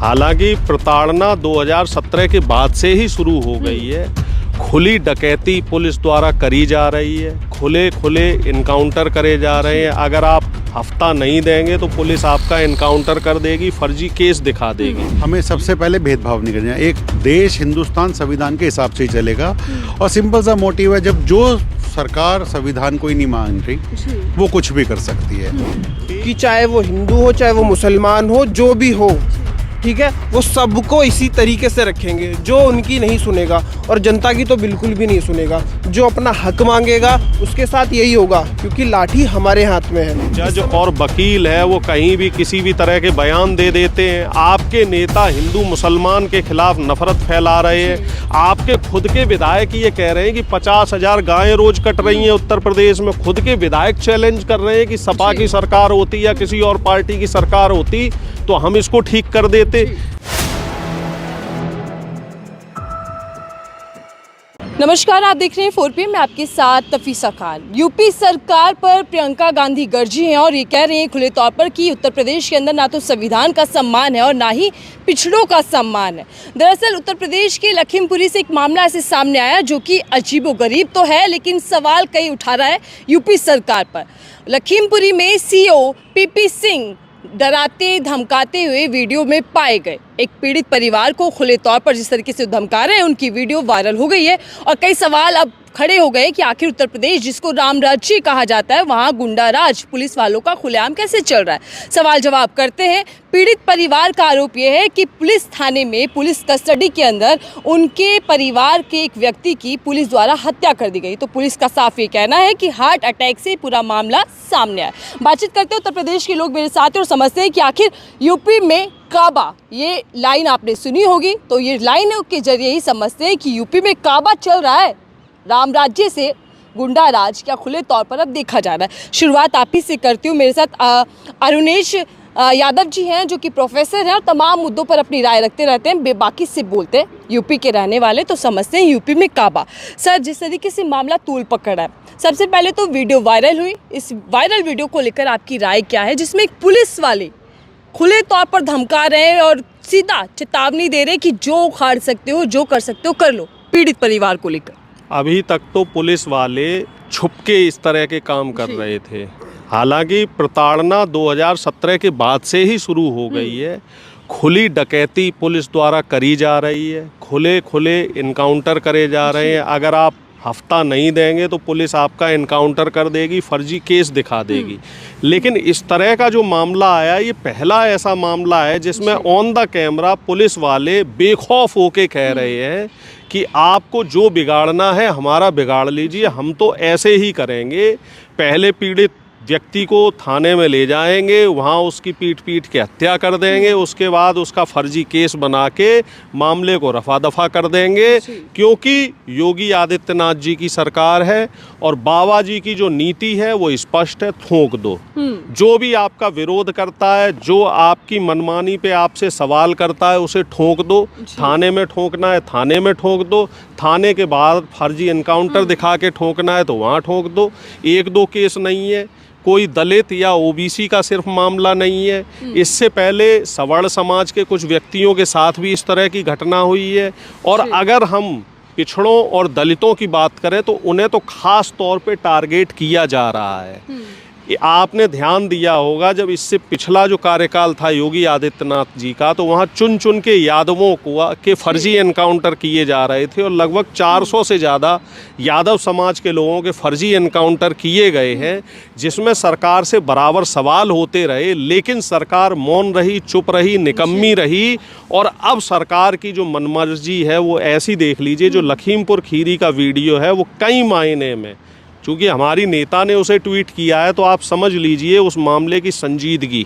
हालांकि प्रताड़ना 2017 के बाद से ही शुरू हो गई है। खुली डकैती पुलिस द्वारा करी जा रही है, खुले खुले इनकाउंटर करे जा रहे हैं। अगर आप हफ्ता नहीं देंगे तो पुलिस आपका इनकाउंटर कर देगी, फर्जी केस दिखा देगी। हमें सबसे पहले भेदभाव नहीं करना। एक देश हिंदुस्तान संविधान के हिसाब से ही चलेगा और सिंपल सा मोटिव है, जब जो सरकार संविधान को ही नहीं मान रही वो कुछ भी कर सकती है। कि चाहे वो हिंदू हो चाहे वो मुसलमान हो, जो भी हो, ठीक है, वो सबको इसी तरीके से रखेंगे। जो उनकी नहीं सुनेगा और जनता की तो बिल्कुल भी नहीं सुनेगा, जो अपना हक मांगेगा उसके साथ यही होगा, क्योंकि लाठी हमारे हाथ में है। जज और वकील है वो कहीं भी किसी भी तरह के बयान दे देते हैं। आपके नेता हिंदू मुसलमान के खिलाफ नफरत फैला रहे हैं। आपके खुद के विधायक ये कह रहे हैं कि 50,000 गायें रोज कट रही हैं उत्तर प्रदेश में। खुद के विधायक चैलेंज कर रहे हैं कि सपा की सरकार होती या किसी और पार्टी की सरकार होती तो हम इसको ठीक कर देते। नमस्कार, आप देख रहे हैं 4PM में आपके साथ तफीसा खान। यूपी सरकार पर प्रियंका गांधी गरजी हैं और ये कह रही हैं खुले तौर पर कि उत्तर प्रदेश के अंदर ना तो संविधान का सम्मान है और ना ही पिछड़ों का सम्मान है। दरअसल उत्तर प्रदेश के लखीमपुरी से एक मामला ऐसे सामने आया जो कि अजीबोगरीब तो है, लेकिन सवाल कई उठा रहा है यूपी सरकार पर। लखीमपुरी में सीओ पीपी सिंह डराते धमकाते हुए वीडियो में पाए गए। एक पीड़ित परिवार को खुले तौर पर जिस तरीके से धमका रहे हैं, उनकी वीडियो वायरल हो गई है और कई सवाल अब खड़े हो गए कि आखिर उत्तर प्रदेश जिसको राम राज्य कहा जाता है, वहाँ गुंडा राज पुलिस वालों का खुलेआम कैसे चल रहा है। सवाल जवाब करते हैं। पीड़ित परिवार का आरोप यह है कि पुलिस थाने में पुलिस कस्टडी के अंदर उनके परिवार के एक व्यक्ति की पुलिस द्वारा हत्या कर दी गई। तो पुलिस का साफ ये कहना है कि हार्ट अटैक से पूरा मामला सामने आया। बातचीत करते हैं उत्तर प्रदेश के लोग मेरे साथ हैं और समझते हैं कि आखिर यूपी में काबा, ये लाइन आपने सुनी होगी, तो ये लाइन के जरिए ही समझते हैं कि यूपी में काबा चल रहा है। राम राज्य से गुंडा राज क्या खुले तौर पर अब देखा जा रहा है। शुरुआत आप ही से करती हूँ। मेरे साथ अरुणेश यादव जी हैं जो कि प्रोफेसर हैं और तमाम मुद्दों पर अपनी राय रखते रहते हैं, बेबाकी से बोलते हैं। यूपी के रहने वाले तो समझते हैं यूपी में काबा। सर, जिस तरीके से मामला तूल पकड़ा है, सबसे पहले तो वीडियो वायरल हुई। इस वायरल वीडियो को लेकर आपकी राय क्या है, जिसमें एक पुलिस वाले खुले तौर पर धमका रहे हैं और सीधा चेतावनी दे रहे हैं कि जो उखाड़ सकते हो, जो कर सकते हो कर लो, पीड़ित परिवार को लेकर? अभी तक तो पुलिस वाले छुपके इस तरह के काम कर रहे थे। हालांकि प्रताड़ना 2017 के बाद से ही शुरू हो गई है। खुली डकैती पुलिस द्वारा करी जा रही है, खुले खुले इनकाउंटर करे जा रहे हैं। अगर आप हफ्ता नहीं देंगे तो पुलिस आपका इनकाउंटर कर देगी, फर्जी केस दिखा देगी। लेकिन इस तरह का जो मामला आया, ये पहला ऐसा मामला है जिसमें ऑन द कैमरा पुलिस वाले बेखौफ होके कह रहे हैं कि आपको जो बिगाड़ना है हमारा बिगाड़ लीजिए, हम तो ऐसे ही करेंगे। पहले पीड़ित व्यक्ति को थाने में ले जाएंगे, वहाँ उसकी पीट के हत्या कर देंगे, उसके बाद उसका फर्जी केस बना के मामले को रफा दफा कर देंगे। क्योंकि योगी आदित्यनाथ जी की सरकार है और बाबा जी की जो नीति है वो स्पष्ट है, थोक दो। जो भी आपका विरोध करता है, जो आपकी मनमानी पे आपसे सवाल करता है, उसे ठोक दो। थाने में ठोकना है थाने में ठोक दो, थाने के बाद फर्जी एनकाउंटर दिखा के ठोकना है तो वहाँ ठोक दो। एक दो केस नहीं है, कोई दलित या ओबीसी का सिर्फ मामला नहीं है। इससे पहले सवर्ण समाज के कुछ व्यक्तियों के साथ भी इस तरह की घटना हुई है। और अगर हम पिछड़ों और दलितों की बात करें तो उन्हें तो खास तौर पे टारगेट किया जा रहा है। आपने ध्यान दिया होगा, जब इससे पिछला जो कार्यकाल था योगी आदित्यनाथ जी का, तो वहाँ चुन चुन के यादवों को के फर्जी एनकाउंटर किए जा रहे थे और लगभग 400 से ज़्यादा यादव समाज के लोगों के फर्जी एनकाउंटर किए गए हैं, जिसमें सरकार से बराबर सवाल होते रहे। लेकिन सरकार मौन रही, चुप रही, निकम्मी रही। और अब सरकार की जो मनमर्जी है वो ऐसी देख लीजिए, जो लखीमपुर खीरी का वीडियो है वो कई मायने में, चूँकि हमारी नेता ने उसे ट्वीट किया है, तो आप समझ लीजिए उस मामले की संजीदगी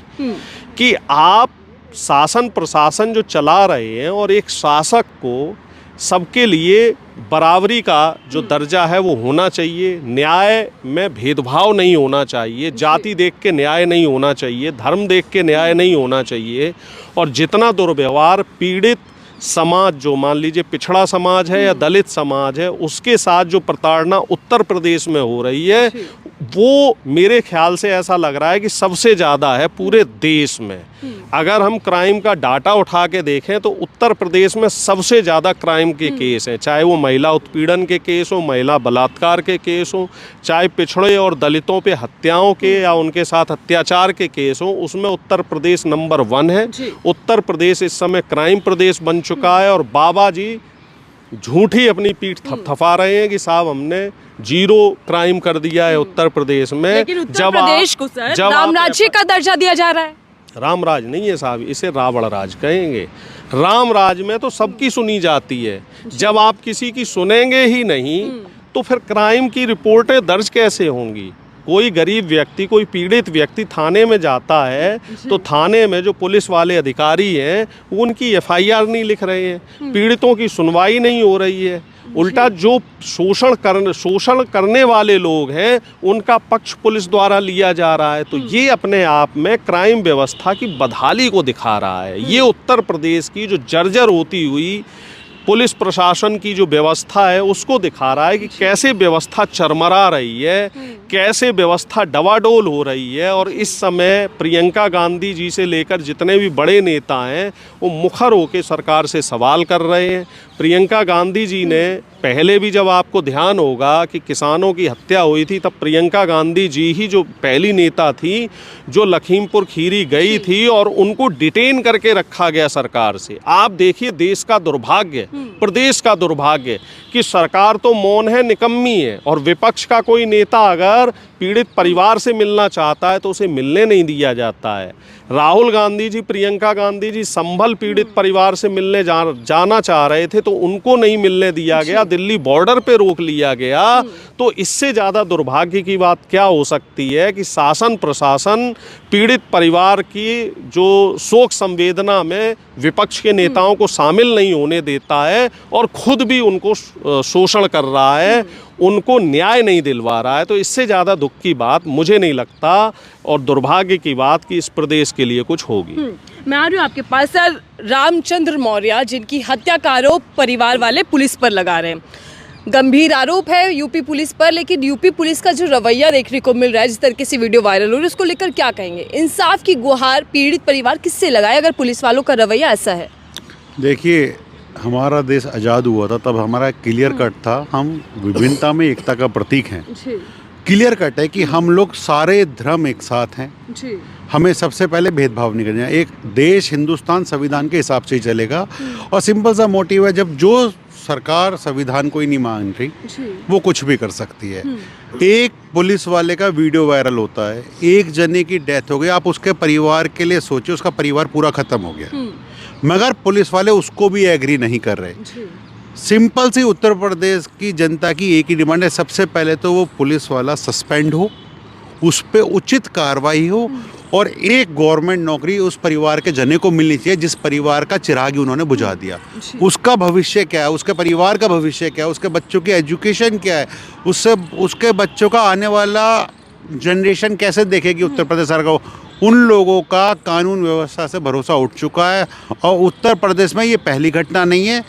कि आप शासन प्रशासन जो चला रहे हैं और एक शासक को सबके लिए बराबरी का जो दर्जा है वो होना चाहिए। न्याय में भेदभाव नहीं होना चाहिए, जाति देख के न्याय नहीं होना चाहिए, धर्म देख के न्याय नहीं होना चाहिए। और जितना दुर्व्यवहार पीड़ित समाज, जो मान लीजिए पिछड़ा समाज है या दलित समाज है, उसके साथ जो प्रताड़ना उत्तर प्रदेश में हो रही है, वो मेरे ख्याल से ऐसा लग रहा है कि सबसे ज़्यादा है पूरे देश में। अगर हम क्राइम का डाटा उठा के देखें तो उत्तर प्रदेश में सबसे ज़्यादा क्राइम के केस हैं, चाहे वो महिला उत्पीड़न के केस हो, महिला बलात्कार के केस हो, चाहे पिछड़े और दलितों पे हत्याओं के या उनके साथ अत्याचार के केस हो, उसमें उत्तर प्रदेश नंबर 1 है। उत्तर प्रदेश इस समय क्राइम प्रदेश बन चुका है और बाबा जी झूठी अपनी पीठ थपथपा रहे हैं कि साहब हमने 0 क्राइम कर दिया है उत्तर प्रदेश में। लेकिन उत्तर प्रदेश को सर राम राज्य का दर्जा दिया जा रहा है। राम राज नहीं है साहब, इसे रावण राज कहेंगे। राम राज में तो सबकी सुनी जाती है, जब आप किसी की सुनेंगे ही नहीं तो फिर क्राइम की रिपोर्टें दर्ज कैसे होंगी। कोई गरीब व्यक्ति, कोई पीड़ित व्यक्ति थाने में जाता है तो थाने में जो पुलिस वाले अधिकारी हैं उनकी एफआईआर नहीं लिख रहे हैं, पीड़ितों की सुनवाई नहीं हो रही है। उल्टा जो शोषण करने वाले लोग हैं उनका पक्ष पुलिस द्वारा लिया जा रहा है। तो ये अपने आप में क्राइम व्यवस्था की बदहाली को दिखा रहा है। ये उत्तर प्रदेश की जो जर्जर होती हुई पुलिस प्रशासन की जो व्यवस्था है उसको दिखा रहा है कि कैसे व्यवस्था चरमरा रही है, कैसे व्यवस्था डवाडोल हो रही है। और इस समय प्रियंका गांधी जी से लेकर जितने भी बड़े नेता हैं वो मुखर होकर सरकार से सवाल कर रहे हैं। प्रियंका गांधी जी ने पहले भी, जब आपको ध्यान होगा कि किसानों की हत्या हुई थी, तब प्रियंका गांधी जी ही जो पहली नेता थी जो लखीमपुर खीरी गई थी और उनको डिटेन करके रखा गया सरकार से। आप देखिए देश का दुर्भाग्य, प्रदेश का दुर्भाग्य कि सरकार तो मौन है, निकम्मी है, और विपक्ष का कोई नेता अगर पीड़ित परिवार से मिलना चाहता है तो उसे मिलने नहीं दिया जाता है। राहुल गांधी जी, प्रियंका गांधी जी संभल पीड़ित परिवार से मिलने जाना चाह रहे थे तो उनको नहीं मिलने दिया गया, दिल्ली बॉर्डर पे रोक लिया गया। तो इससे ज़्यादा दुर्भाग्य की बात क्या हो सकती है कि शासन प्रशासन पीड़ित परिवार की जो शोक संवेदना में विपक्ष के नेताओं को शामिल नहीं होने देता है और खुद भी उनको शोषण कर रहा है, उनको न्याय नहीं दिलवा रहा है। तो इससे ज़्यादा दुख की बात मुझे नहीं लगता और दुर्भाग्य की बात कि इस प्रदेश के लिए कुछ होगी। मैं आ रही हूँ आपके पास। सर, रामचंद्र मौर्य जिनकी हत्या का आरोप परिवार वाले पुलिस पर लगा रहे हैं, गंभीर आरोप है यूपी पुलिस पर, लेकिन यूपी पुलिस का जो रवैया देखने को मिल रहा है, जिस तरीके से वीडियो वायरल हो रही है, उसको लेकर क्या कहेंगे? इंसाफ की गुहार पीड़ित परिवार किससे लगाए अगर पुलिस वालों का रवैया ऐसा है? देखिए, हमारा देश आज़ाद हुआ था तब हमारा क्लियर कट था, हम विभिन्नता में एकता का प्रतीक हैं। क्लियर कट है कि हम लोग सारे धर्म एक साथ हैं। हमें सबसे पहले भेदभाव नहीं करना। एक देश हिंदुस्तान संविधान के हिसाब से ही चलेगा और सिंपल सा मोटिव है, जब जो सरकार संविधान को ही नहीं मान रही वो कुछ भी कर सकती है। एक पुलिस वाले का वीडियो वायरल होता है, एक जने की डेथ हो गई, आप उसके परिवार के लिए सोचिए, उसका परिवार पूरा खत्म हो गया, मगर पुलिस वाले उसको भी एग्री नहीं कर रहे। सिंपल सी उत्तर प्रदेश की जनता की एक ही डिमांड है, सबसे पहले तो वो पुलिस वाला सस्पेंड हो, उस पर उचित कार्रवाई हो और एक गवर्नमेंट नौकरी उस परिवार के जने को मिलनी चाहिए जिस परिवार का चिराग उन्होंने बुझा दिया। उसका भविष्य क्या है, उसके परिवार का भविष्य क्या है, उसके बच्चों की एजुकेशन क्या है, उससे उसके बच्चों का आने वाला जनरेशन कैसे देखेगी उत्तर प्रदेश सरकार। उन लोगों का कानून व्यवस्था से भरोसा उठ चुका है और उत्तर प्रदेश में ये पहली घटना नहीं है।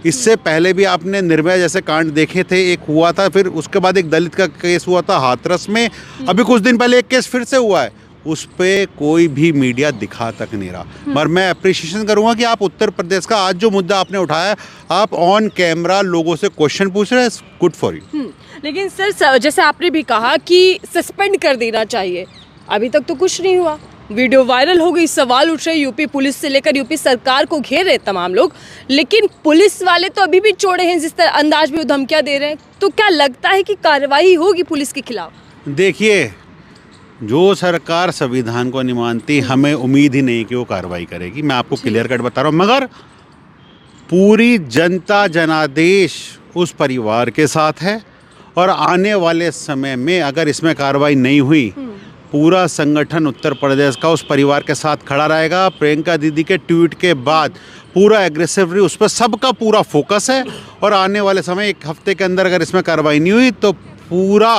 इससे पहले भी आपने निर्भया जैसे कांड देखे थे, एक हुआ था, फिर उसके बाद एक दलित का केस हुआ था हाथरस में, अभी कुछ दिन पहले एक केस फिर से हुआ है, उस पर कोई भी मीडिया दिखा तक नहीं रहा। मगर मैं अप्रिशिएशन करूंगा कि आप उत्तर प्रदेश का आज जो मुद्दा आपने उठाया, आप ऑन कैमरा लोगों से क्वेश्चन पूछ रहे हैं, गुड फॉर यू। लेकिन सर, जैसे आपने भी कहा कि सस्पेंड कर देना चाहिए, अभी तक तो कुछ नहीं हुआ। वीडियो वायरल हो गई, सवाल उठ रहे यूपी पुलिस से लेकर यूपी सरकार को घेर रहे तमाम लोग, लेकिन पुलिस वाले तो अभी भी चोड़े हैं, जिस तरह अंदाज में वो धमकियां दे रहे हैं। तो क्या लगता है कि कार्रवाई होगी पुलिस के खिलाफ? देखिए, जो सरकार संविधान को नहीं मानती, हमें उम्मीद ही नहीं कि वो कार्रवाई करेगी, मैं आपको क्लियर कट बता रहा हूँ। मगर पूरी जनता जनादेश उस परिवार के साथ है और आने वाले समय में अगर इसमें कार्रवाई नहीं हुई, पूरा संगठन उत्तर प्रदेश का उस परिवार के साथ खड़ा रहेगा। प्रियंका दीदी के ट्वीट के बाद पूरा एग्रेसिवली उस पर सबका पूरा फोकस है और आने वाले समय एक हफ्ते के अंदर अगर इसमें कार्रवाई नहीं हुई तो पूरा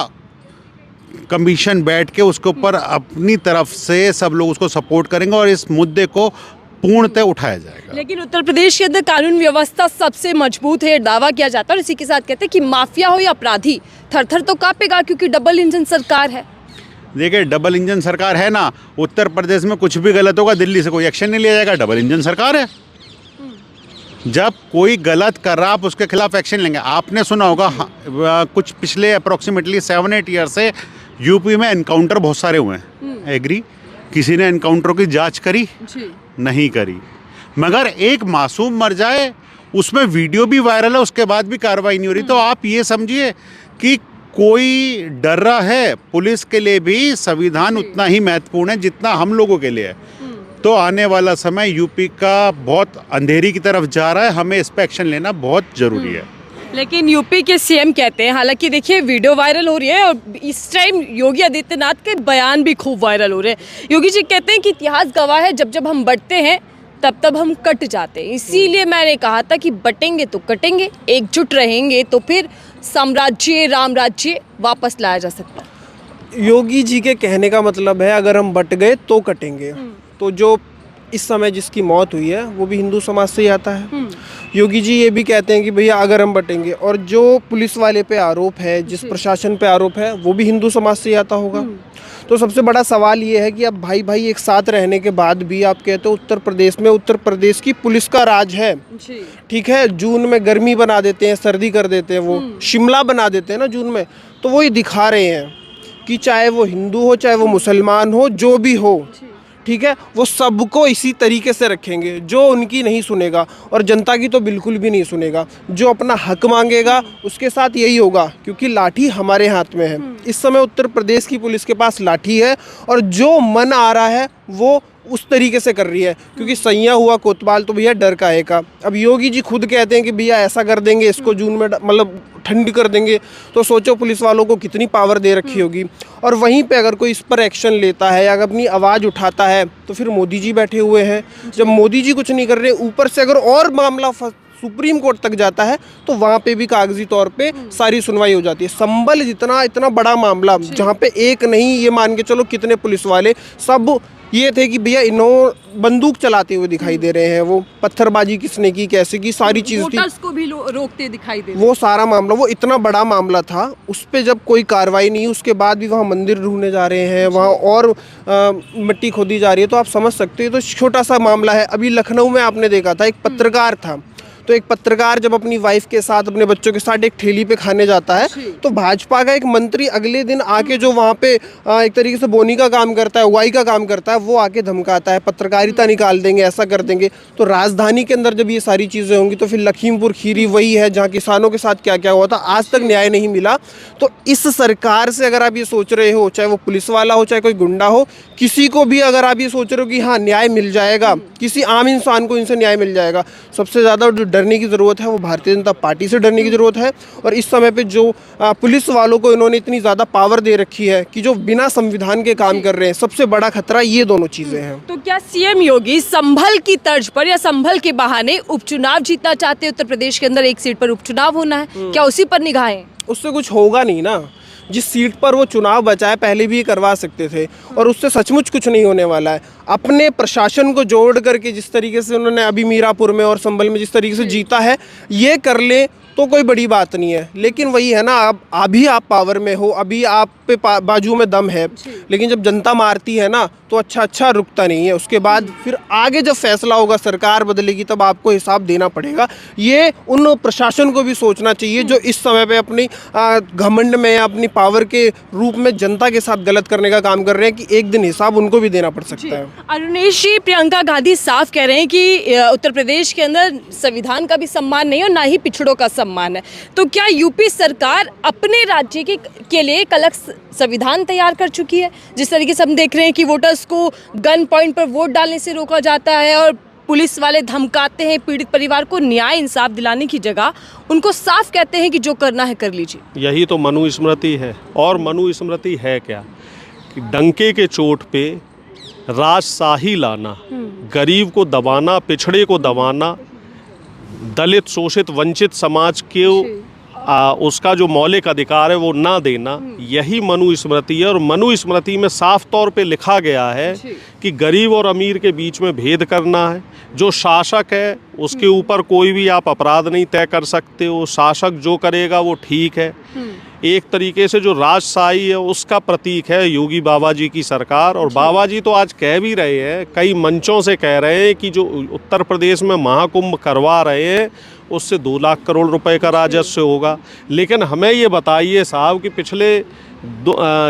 कमीशन बैठ के उसके ऊपर अपनी तरफ से सब लोग उसको सपोर्ट करेंगे और इस मुद्दे को पूर्णतः उठाया जाएगा। लेकिन उत्तर प्रदेश के अंदर कानून व्यवस्था सबसे मजबूत है, दावा किया जाता है, और इसी के साथ कहते हैं कि माफिया हो या अपराधी थर थर तो कांपेगा, क्योंकि डबल इंजन सरकार है। देखिए, डबल इंजन सरकार है ना, उत्तर प्रदेश में कुछ भी गलत होगा दिल्ली से कोई एक्शन नहीं लिया जाएगा, डबल इंजन सरकार है। जब कोई गलत कर रहा आप उसके खिलाफ एक्शन लेंगे। आपने सुना होगा कुछ पिछले अप्रोक्सीमेटली 7-8 ईयर से यूपी में एनकाउंटर बहुत सारे हुए हैं। एग्री, किसी ने एनकाउंटर की जांच करी? नहीं करी। मगर एक मासूम मर जाए, उसमें वीडियो भी वायरल है, उसके बाद भी कार्रवाई नहीं हो रही। तो आप ये समझिए कि कोई डर रहा है। पुलिस के लिए भी संविधान उतना ही महत्वपूर्ण है जितना हम लोगों के लिए है। तो आने वाला समय यूपी का बहुत अंधेरी की तरफ जा रहा है, हमें इस पर एक्शन लेना बहुत ज़रूरी है। लेकिन यूपी के सीएम कहते हैं, हालांकि देखिए वीडियो वायरल हो रही है और इस टाइम योगी आदित्यनाथ के बयान भी खूब वायरल हो रहे हैं। योगी जी कहते हैं कि इतिहास गवाह है, जब जब हम बढ़ते हैं तब तब हम कट जाते हैं। इसीलिए मैंने कहा था कि बटेंगे तो कटेंगे, एकजुट रहेंगे तो फिर साम्राज्य राम राज्य वापस लाया जा सकता है। योगी जी के कहने का मतलब है अगर हम बट गए तो कटेंगे। तो जो इस समय जिसकी मौत हुई है वो भी हिंदू समाज से ही आता है। योगी जी ये भी कहते हैं कि भैया अगर हम बटेंगे, और जो पुलिस वाले पे आरोप है, जिस प्रशासन पे आरोप है, वो भी हिंदू समाज से ही आता होगा। तो सबसे बड़ा सवाल ये है कि अब भाई भाई एक साथ रहने के बाद भी आप कहते हो उत्तर प्रदेश में, उत्तर प्रदेश की पुलिस का राज है। ठीक है, जून में गर्मी बना देते हैं, सर्दी कर देते हैं, वो शिमला बना देते हैं ना जून में। तो वो ये दिखा रहे हैं कि चाहे वो हिंदू हो, चाहे वो मुसलमान हो, जो भी हो, ठीक है, वो सबको इसी तरीके से रखेंगे। जो उनकी नहीं सुनेगा और जनता की तो बिल्कुल भी नहीं सुनेगा, जो अपना हक मांगेगा उसके साथ यही होगा, क्योंकि लाठी हमारे हाथ में है। इस समय उत्तर प्रदेश की पुलिस के पास लाठी है और जो मन आ रहा है वो उस तरीके से कर रही है, क्योंकि सैया हुआ कोतवाल तो भैया डर काहे का। अब योगी जी खुद कहते हैं कि भैया ऐसा कर देंगे, इसको जून में मतलब ठंडी कर देंगे। तो सोचो पुलिस वालों को कितनी पावर दे रखी होगी। और वहीं पे अगर कोई इस पर एक्शन लेता है या अगर अपनी आवाज़ उठाता है तो फिर मोदी जी बैठे हुए हैं। जब मोदी जी कुछ नहीं कर रहे, ऊपर से अगर और मामला सुप्रीम कोर्ट तक जाता है तो वहाँ पे भी कागजी तौर पे सारी सुनवाई हो जाती है। संभल जितना इतना बड़ा मामला, जहाँ पे एक नहीं, ये मान के चलो कितने पुलिस वाले सब ये थे कि भैया इन्हों बंदूक चलाते हुए दिखाई दे रहे हैं, वो पत्थरबाजी किसने की, कैसे की, सारी चीज़ थी, को भी रोकते दिखाई दे। वो सारा मामला, वो इतना बड़ा मामला था, उस पे जब कोई कार्रवाई नहीं, उसके बाद भी वहाँ मंदिर ढूंढने जा रहे हैं, वहाँ और मिट्टी खोदी जा रही है। तो आप समझ सकते हो, तो छोटा सा मामला है। अभी लखनऊ में आपने देखा था, एक पत्रकार था, तो एक पत्रकार जब अपनी वाइफ के साथ, अपने बच्चों के साथ एक ठेली पे खाने जाता है, तो भाजपा का एक मंत्री अगले दिन आके जो वहाँ पे एक तरीके से बोनी का काम करता है, उगाई का काम करता है, वो आके धमकाता है, पत्रकारिता निकाल देंगे, ऐसा कर देंगे। तो राजधानी के अंदर जब ये सारी चीज़ें होंगी तो फिर लखीमपुर खीरी वही है जहाँ किसानों के साथ क्या क्या हुआ था, आज तक न्याय नहीं मिला। तो इस सरकार से अगर आप ये सोच रहे हो, चाहे वो पुलिस वाला हो, चाहे कोई गुंडा हो, किसी को भी अगर आप ये सोच रहे हो कि हाँ न्याय मिल जाएगा, किसी आम इंसान को इनसे न्याय मिल जाएगा, सबसे ज़्यादा जो डरने की ज़रूरत है वो भारतीय जनता पार्टी से डरने की ज़रूरत है। और इस समय पे जो पुलिस वालों को इन्होंने इतनी ज़्यादा पावर दे रखी है कि जो बिना संविधान के काम कर रहे हैं, सबसे बड़ा खतरा ये दोनों चीज़ें हैं। तो क्या सीएम योगी संभल की तर्ज पर या संभल के बहाने उपचुनाव जीतना चाहते हैं? उत्तर प्रदेश के अंदर एक सीट पर उपचुनाव होना है, क्या उसी पर निगाहें? उससे कुछ होगा नहीं ना। जिस सीट पर वो चुनाव बचाए पहले भी ये करवा सकते थे, और उससे सचमुच कुछ नहीं होने वाला है। अपने प्रशासन को जोड़ करके जिस तरीके से उन्होंने अभी मीरापुर में और संभल में जिस तरीके से जीता है, ये कर ले तो कोई बड़ी बात नहीं है। लेकिन वही है ना, अब अभी आप पावर में हो, अभी आप पे बाजू में दम है, लेकिन जब जनता मारती है ना तो अच्छा रुकता नहीं है। उसके बाद फिर आगे जब फैसला होगा, सरकार बदलेगी, तब आपको हिसाब देना पड़ेगा। ये उन प्रशासन को भी सोचना चाहिए जो इस समय पे अपनी घमंड में या अपनी पावर के रूप में जनता के साथ गलत करने का काम कर रहे हैं, कि एक दिन हिसाब उनको भी देना पड़ सकता है। अरुणेश जी, प्रियंका गांधी साफ कह रहे हैं कि उत्तर प्रदेश के अंदर संविधान का भी सम्मान नहीं और ना ही पिछड़ों का सम्मान है। तो क्या यूपी सरकार अपने राज्य के लिए एक अलग संविधान तैयार कर चुकी है? जिस तरीके से हम देख रहे हैं कि वोटर्स को गन पॉइंट पर वोट डालने से रोका जाता है और पुलिस वाले धमकाते हैं, पीड़ित परिवार को न्याय इंसाफ दिलाने की जगह उनको साफ कहते हैं कि जो करना है कर लीजिए। यही तो मनुस्मृति है। और मनुस्मृति है क्या कि डंके के चोट पे राजशाही लाना, गरीब को दबाना, पिछड़े को दबाना, दलित शोषित वंचित समाज के उसका जो मौलिक अधिकार है वो ना देना, यही मनुस्मृति है। और मनुस्मृति में साफ तौर पे लिखा गया है कि गरीब और अमीर के बीच में भेद करना है। जो शासक है उसके ऊपर कोई भी आप अपराध नहीं तय कर सकते हो, शासक जो करेगा वो ठीक है। एक तरीके से जो राजशाही है उसका प्रतीक है योगी बाबा जी की सरकार। और बाबा जी तो आज कह भी रहे हैं, कई मंचों से कह रहे हैं कि जो उत्तर प्रदेश में महाकुंभ करवा रहे हैं उससे 2 लाख करोड़ रुपए का राजस्व होगा। लेकिन हमें ये बताइए साहब कि पिछले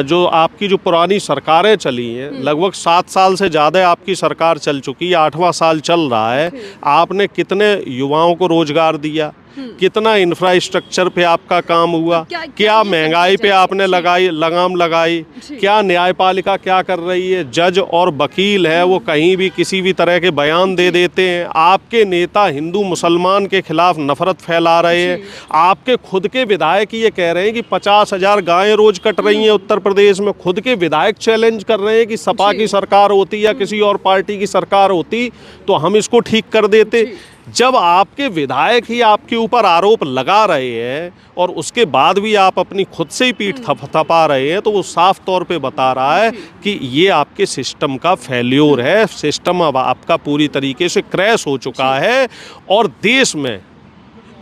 जो आपकी जो पुरानी सरकारें चली हैं, लगभग 7 साल से ज़्यादा आपकी सरकार चल चुकी है, 8वां साल चल रहा है, आपने कितने युवाओं को रोजगार दिया, कितना इंफ्रास्ट्रक्चर पे आपका काम हुआ, क्या महंगाई पे आपने लगाम लगाई, क्या न्यायपालिका क्या कर रही है, जज और वकील है वो कहीं भी किसी भी तरह के बयान दे देते हैं, आपके नेता हिंदू मुसलमान के खिलाफ नफरत फैला रहे हैं, आपके खुद के विधायक ये कह रहे हैं कि 50,000 गायें रोज कट रही हैं उत्तर प्रदेश में, खुद के विधायक चैलेंज कर रहे हैं कि सपा की सरकार होती या किसी और पार्टी की सरकार होती तो हम इसको ठीक कर देते। जब आपके विधायक ही आपके ऊपर आरोप लगा रहे हैं और उसके बाद भी आप अपनी खुद से ही पीठ थपथपा रहे हैं, तो वो साफ तौर पे बता रहा है कि ये आपके सिस्टम का फेल्योर है, सिस्टम अब आपका पूरी तरीके से क्रैश हो चुका है और देश में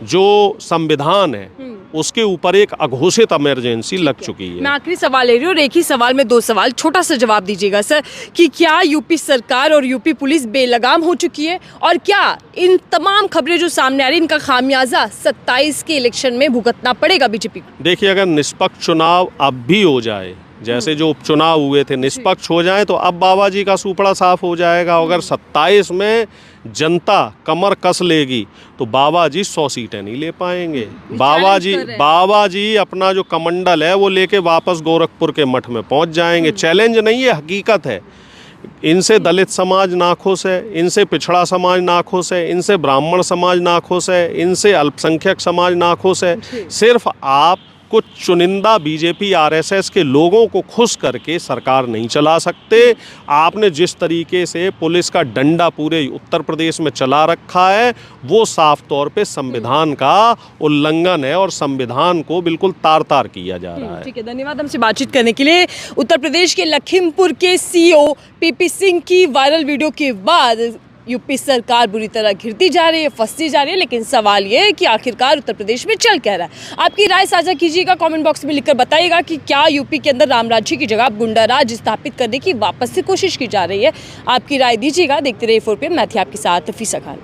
जो संविधान है उसके ऊपर एक अघोषित इमरजेंसी लग चुकी है। मैं आखिरी सवाल ले रही हूँ और एक ही सवाल में 2 सवाल, छोटा सा जवाब दीजिएगा सर, कि क्या यूपी सरकार और यूपी पुलिस बेलगाम हो चुकी है और क्या इन तमाम खबरें जो सामने आ रही हैं इनका खामियाजा 27 के इलेक्शन में भुगतना पड़ेगा बीजेपी को? देखिए, अगर निष्पक्ष चुनाव अब भी हो जाए, जैसे जो उपचुनाव हुए थे निष्पक्ष हो जाए, तो अब बाबा जी का सुपड़ा साफ हो जाएगा। अगर 27 में जनता कमर कस लेगी तो बाबा जी 100 सीटें नहीं ले पाएंगे। बाबा जी अपना जो कमंडल है वो लेके वापस गोरखपुर के मठ में पहुंच जाएंगे। चैलेंज नहीं है, हकीकत है। इनसे दलित समाज नाखुश है, इनसे पिछड़ा समाज नाखुश है, इनसे ब्राह्मण समाज नाखुश है, इनसे अल्पसंख्यक समाज नाखुश है। सिर्फ आप कुछ चुनिंदा बीजेपी आरएसएस के लोगों को खुश करके सरकार नहीं चला सकते। आपने जिस तरीके से पुलिस का डंडा पूरे उत्तर प्रदेश में चला रखा है वो साफ तौर पे संविधान का उल्लंघन है और संविधान को बिल्कुल तार तार किया जा रहा है। ठीक है, धन्यवाद हमसे बातचीत करने के लिए। उत्तर प्रदेश के लखीमपुर के सीओ पीपी सिंह की वायरल वीडियो के बाद यूपी सरकार बुरी तरह घिरती जा रही है, फंसती जा रही है, लेकिन सवाल ये है कि आखिरकार उत्तर प्रदेश में चल क्या रहा है। आपकी राय साझा कीजिएगा, कमेंट बॉक्स में लिखकर बताइएगा कि क्या यूपी के अंदर राम राज्य की जगह गुंडा राज स्थापित करने की वापस से कोशिश की जा रही है। आपकी राय दीजिएगा। देखते रहिए 4PM, मैं थी आपके साथ तफीसा खान।